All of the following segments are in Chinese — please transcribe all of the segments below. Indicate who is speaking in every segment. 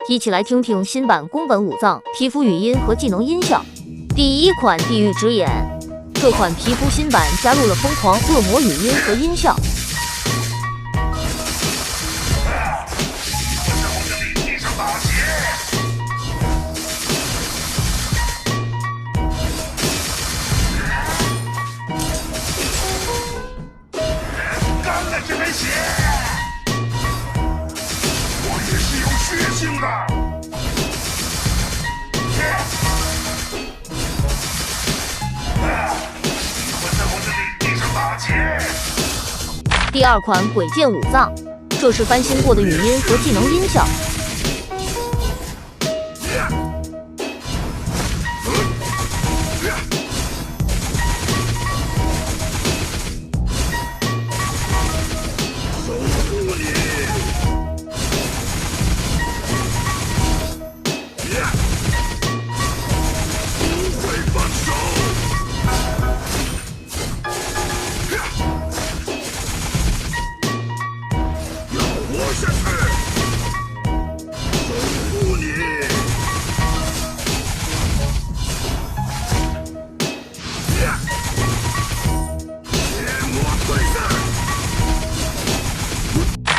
Speaker 1: 一起来听听新版宫本武藏皮肤语音和技能音效。第一款地狱之眼，这款皮肤新版加入了疯狂恶魔语音和音效。 第二款鬼剑武藏，这是翻新过的语音和技能音效。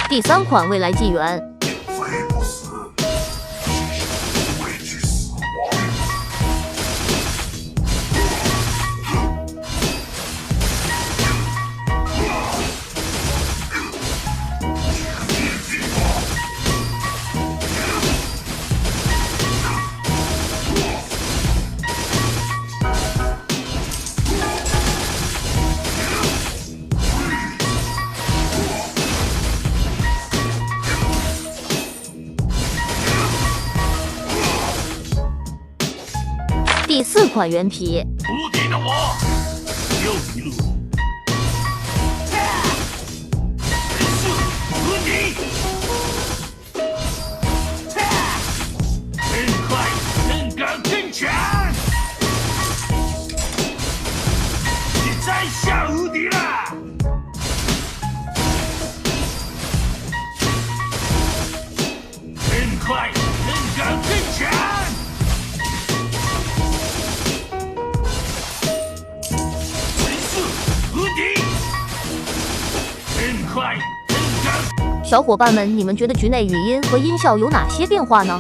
Speaker 1: 第三款未来纪元，第四款原皮。
Speaker 2: 无敌的我，又一路。神速无敌，更快、更高、更强。你在下无敌啦！更快、更高、更强。
Speaker 1: 小伙伴们，你们觉得局内语音和音效有哪些变化呢？